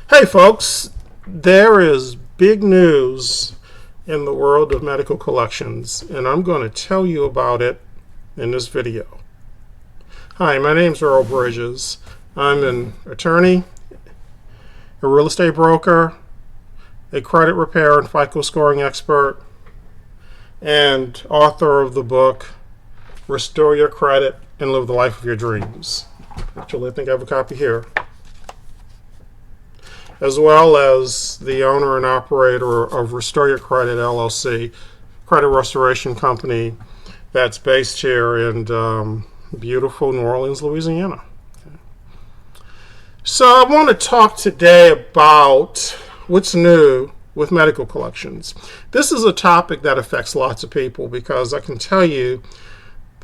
Hey folks, there is big news in the world of medical collections, and I'm going to tell you about it in this video. Hi, my name is Earl Bridges. I'm an attorney, a real estate broker, a credit repair and FICO scoring expert, and author of the book Restore Your Credit and Live the Life of Your Dreams. Actually, I think I have a copy here. As well as the owner and operator of Restore Your Credit LLC, credit restoration company that's based here in beautiful New Orleans, Louisiana. So I want to talk today about what's new with medical collections. This is a topic that affects lots of people because I can tell you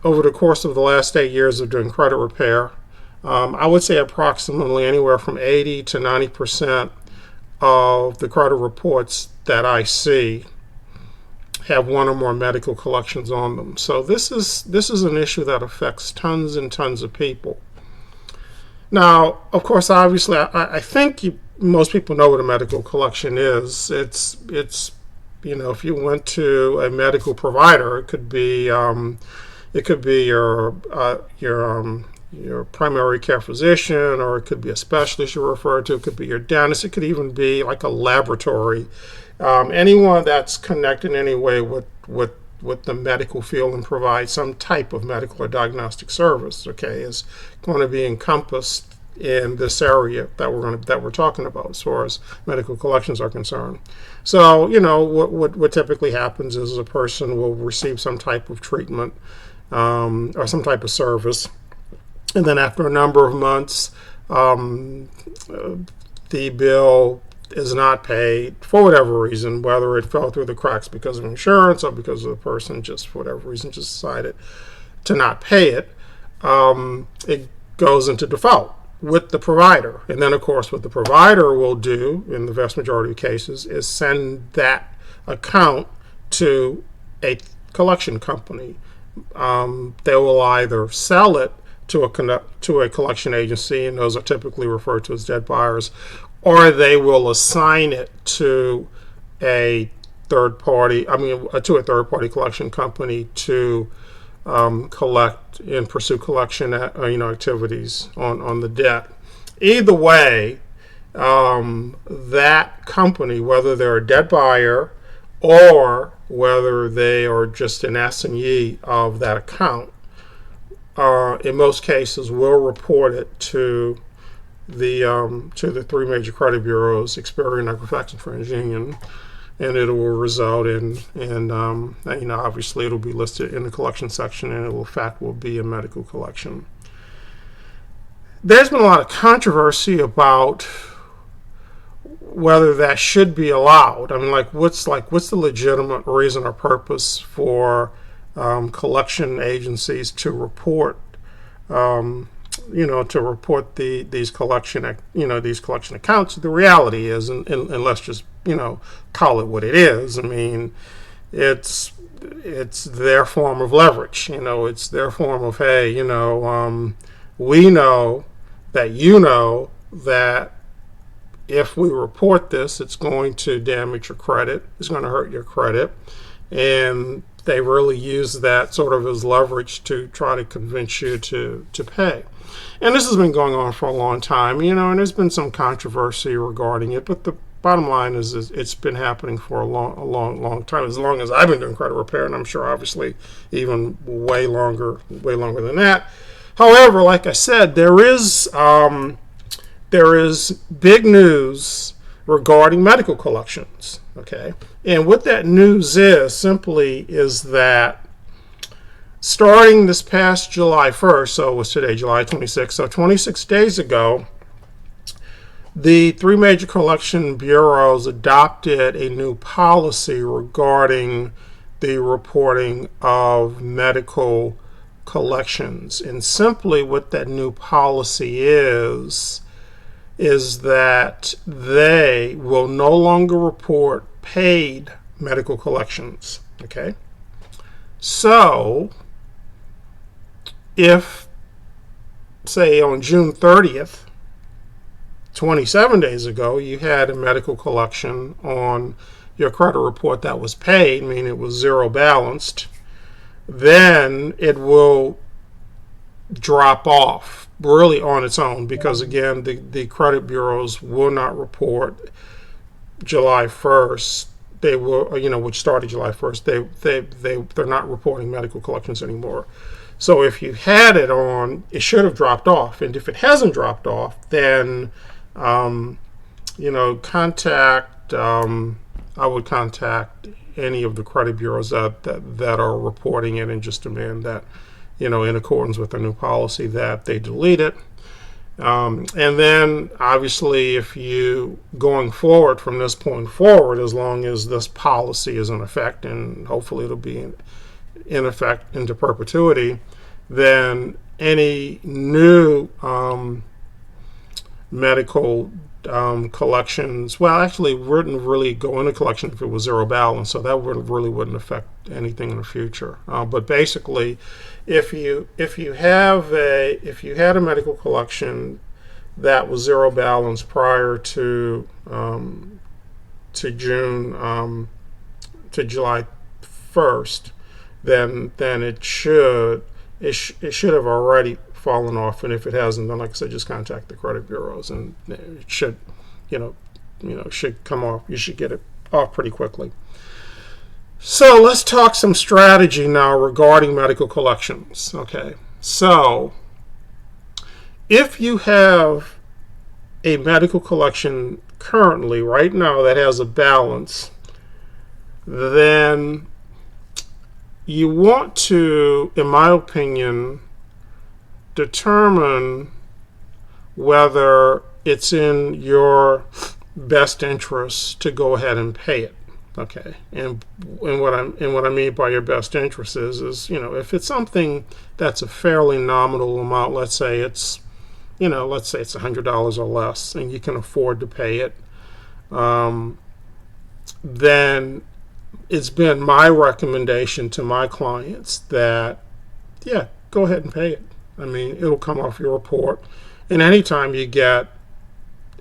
over the course of the last 8 years of doing credit repair, I would say approximately anywhere from 80 to 90% of the credit reports that I see have one or more medical collections on them. So this is an issue that affects tons and tons of people. Now, of course, obviously, I think most people know what a medical collection is. It's if you went to a medical provider, it could be your primary care physician, or it could be a specialist you're referred to. It could be your dentist. It could even be like a laboratory. Anyone that's connected in any way with the medical field and provides some type of medical or diagnostic service, okay, is going to be encompassed in this area that we're talking about as far as medical collections are concerned. So, what typically happens is a person will receive some type of treatment or some type of service. And then after a number of months, the bill is not paid for whatever reason, whether it fell through the cracks because of insurance or because of the person just for whatever reason just decided to not pay it. It goes into default with the provider. And then, of course, what the provider will do in the vast majority of cases is send that account to a collection company. They will either sell it to a collection agency, and those are typically referred to as debt buyers, or they will assign it to a third party collection company to collect and pursue collection activities on the debt. Either way, that company, whether they're a debt buyer or whether they are just an assignee of that account, in most cases will report it to the three major credit bureaus, Experian, Equifax, and TransUnion, and it will result in obviously it'll be listed in the collection section, and it will in fact be a medical collection. There's been a lot of controversy about whether that should be allowed. I mean, what's the legitimate reason or purpose for collection agencies to report these collection accounts? The reality is, and let's just call it what it is. I mean, it's their form of leverage. It's their form of, hey, we know that if we report this, it's going to damage your credit. It's going to hurt your credit, and they really use that sort of as leverage to try to convince you to pay. And this has been going on for a long time, and there's been some controversy regarding it, but the bottom line is it's been happening for a long time, as long as I've been doing credit repair, and I'm sure obviously even way longer than that. However, like I said, there is big news regarding medical collections, okay? And what that news is that starting this past July 1st, so it was today, July 26th, so 26 days ago, the three major collection bureaus adopted a new policy regarding the reporting of medical collections. And simply what that new policy is that they will no longer report paid medical collections, okay? So if, say, on June 30th, 27 days ago you had a medical collection on your credit report that was paid, meaning it was zero balanced, then it will drop off really on its own, because again, the credit bureaus will not report July 1st. They will, which started July 1st. They're not reporting medical collections anymore. So if you had it on, it should have dropped off. And if it hasn't dropped off, then contact. I would contact any of the credit bureaus that are reporting it and just demand that, in accordance with the new policy, that they delete it. And then obviously, if you going forward from this point forward, as long as this policy is in effect, and hopefully it'll be in effect into perpetuity, then any new medical collections, well, actually wouldn't really go into collection if it was zero balance, so that wouldn't affect anything in the future. But basically, if you had a medical collection that was zero balance prior to July 1st, then it should have already fallen off. And if it hasn't, then like I said, just contact the credit bureaus, and it should should come off. You should get it off pretty quickly. So let's talk some strategy now regarding medical collections. Okay, so if you have a medical collection currently right now that has a balance, then you want to, in my opinion, determine whether it's in your best interest to go ahead and pay it. Okay, and what I mean by your best interest is if it's something that's a fairly nominal amount, let's say it's $100 or less, and you can afford to pay it, then it's been my recommendation to my clients that, go ahead and pay it. I mean, it'll come off your report, and anytime you get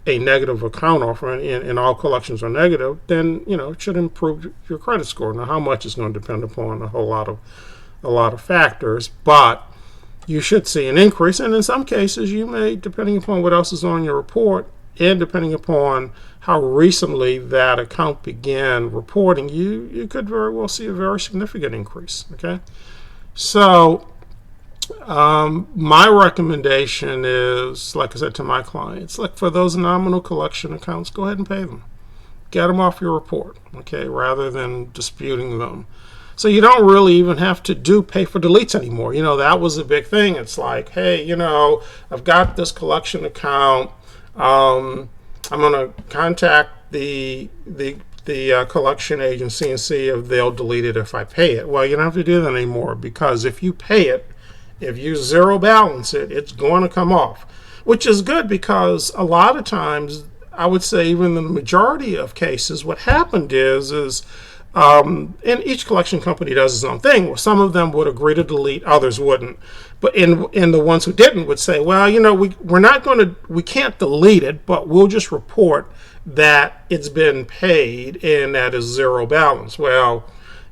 a negative account offer, and all collections are negative, then it should improve your credit score. Now, how much is going to depend upon a lot of factors, but you should see an increase. And in some cases, you may, depending upon what else is on your report, and depending upon how recently that account began reporting, you could very well see a very significant increase. Okay, so my recommendation is, like I said to my clients, like for those nominal collection accounts, go ahead and pay them. Get them off your report, okay, rather than disputing them. So you don't really even have to do pay for deletes anymore. That was a big thing. It's like, hey, I've got this collection account. I'm going to contact the collection agency and see if they'll delete it if I pay it. Well, you don't have to do that anymore, because if you pay it, if you zero balance it, it's going to come off, which is good, because a lot of times, I would say even in the majority of cases, what happened is and each collection company does its own thing. Well, some of them would agree to delete, others wouldn't. But in the ones who didn't would say, well, we can't delete it, but we'll just report that it's been paid and that is zero balance. Well,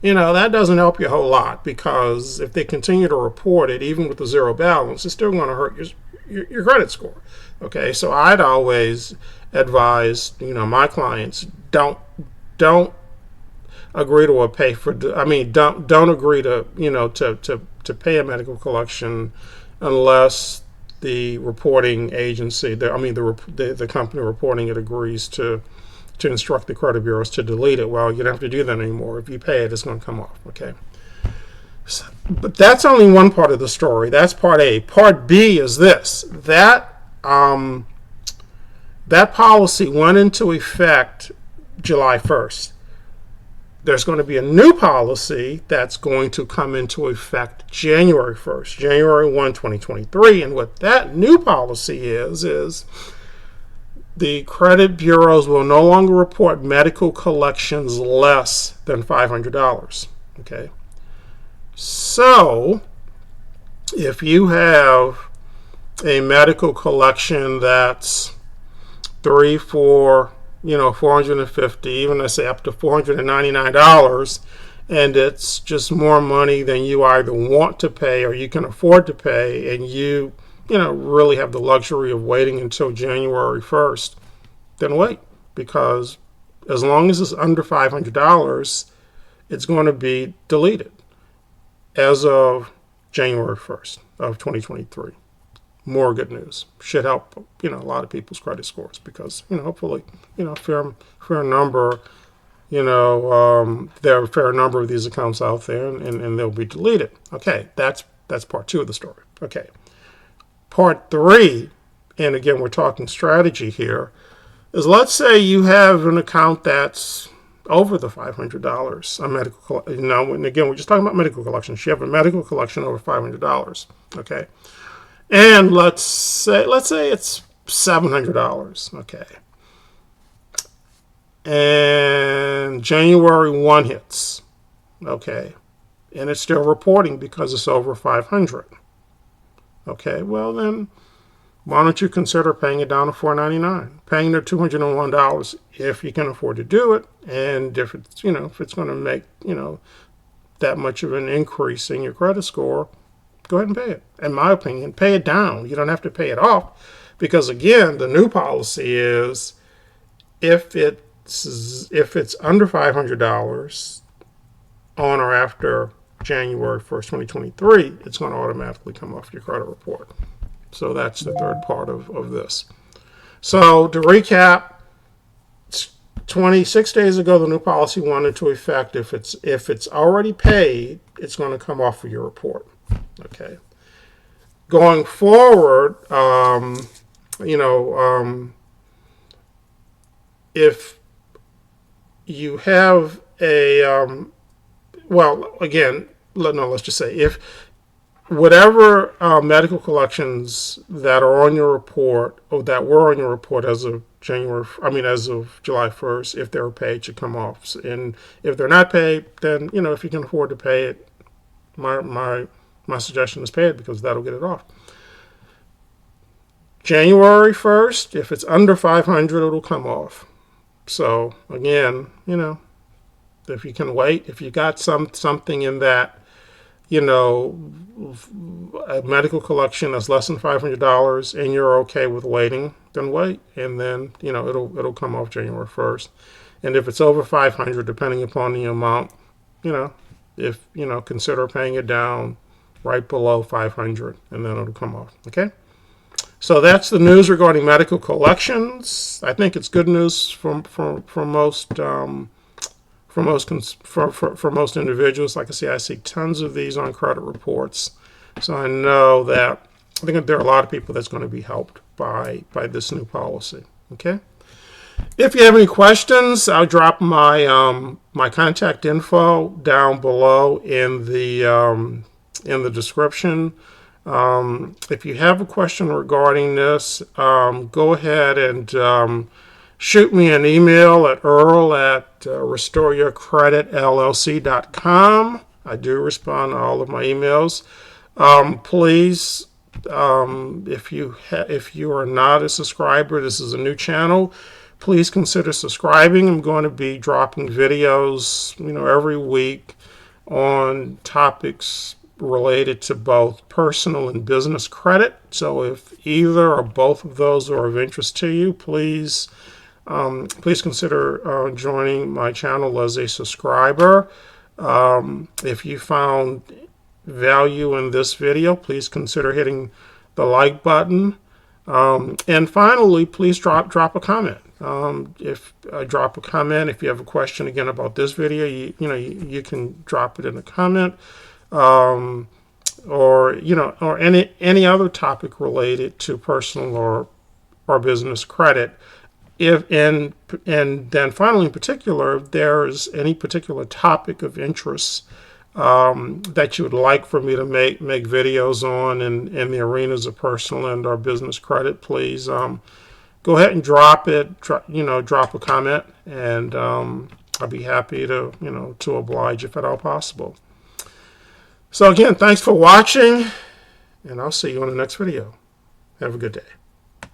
that doesn't help you a whole lot, because if they continue to report it, even with the zero balance, it's still going to hurt your credit score. Okay, so I'd always advise, my clients, don't agree to don't agree to pay a medical collection unless the reporting agency, the company reporting it, agrees to instruct the credit bureaus to delete it. Well, you don't have to do that anymore. If you pay it, it's going to come off. Okay. So, but that's only one part of the story. That's part A. Part B is this: that policy went into effect July 1st. There's going to be a new policy that's going to come into effect January 1st, January 1, 2023. And what that new policy is the credit bureaus will no longer report medical collections less than $500. Okay. So, if you have a medical collection that's 3 for, $450, even let's say up to $499, and it's just more money than you either want to pay or you can afford to pay, and really have the luxury of waiting until January 1st, then wait, because as long as it's under $500, it's going to be deleted as of January 1st of 2023. More good news. Should help, a lot of people's credit scores, because, hopefully, fair number, there are a fair number of these accounts out there, and they'll be deleted. Okay, that's part 2 of the story. Okay. Part 3, and again, we're talking strategy here, is let's say you have an account that's over the $500, a medical, and again, we're just talking about medical collections. You have a medical collection over $500, okay? And let's say it's $700, okay? And January 1 hits, okay? And it's still reporting because it's over 500. Okay, well then, why don't you consider paying it down to $499, paying the $201 if you can afford to do it, and if it's if it's going to make that much of an increase in your credit score, go ahead and pay it. In my opinion, pay it down. You don't have to pay it off, because again, the new policy is if it's under $500 on or after January 1st, 2023, it's going to automatically come off your credit report. So that's the third part of this. So to recap, 26 days ago, the new policy went into effect. If it's already paid, it's going to come off of your report. Okay. Going forward, if you have a let's just say if whatever medical collections that are on your report, or that were on your report as of as of July 1st, if they're paid, should come off. And if they're not paid, then if you can afford to pay it, my suggestion is pay it, because that'll get it off. January 1st, if it's under 500, it'll come off. So again, if you can wait, if you got something in that, a medical collection that's less than $500, and you're okay with waiting, then wait, and then it'll come off January 1st. And if it's over 500, depending upon the amount, consider paying it down right below 500, and then it'll come off. Okay. So that's the news regarding medical collections. I think it's good news for most individuals. Like I say, I see tons of these on credit reports, so I know that I think there are a lot of people that's going to be helped by this new policy. Okay. If you have any questions, I'll drop my my contact info down below in the description. If you have a question regarding this, go ahead and shoot me an email at earl@restoreyourcreditllc.com. I do respond to all of my emails. Please, if you are not a subscriber, this is a new channel, please consider subscribing. I'm going to be dropping videos, every week on topics related to both personal and business credit. So if either or both of those are of interest to you, please consider joining my channel as a subscriber. If you found value in this video, please consider hitting the like button. And finally, please drop a comment. If you have a question again about this video, you can drop it in a comment. Or any other topic related to personal or business credit. And then finally, in particular, if there's any particular topic of interest that you would like for me to make videos on in the arenas of personal and or business credit, please go ahead and drop a comment, and I'll be happy to oblige if at all possible. So again, thanks for watching, and I'll see you on the next video. Have a good day.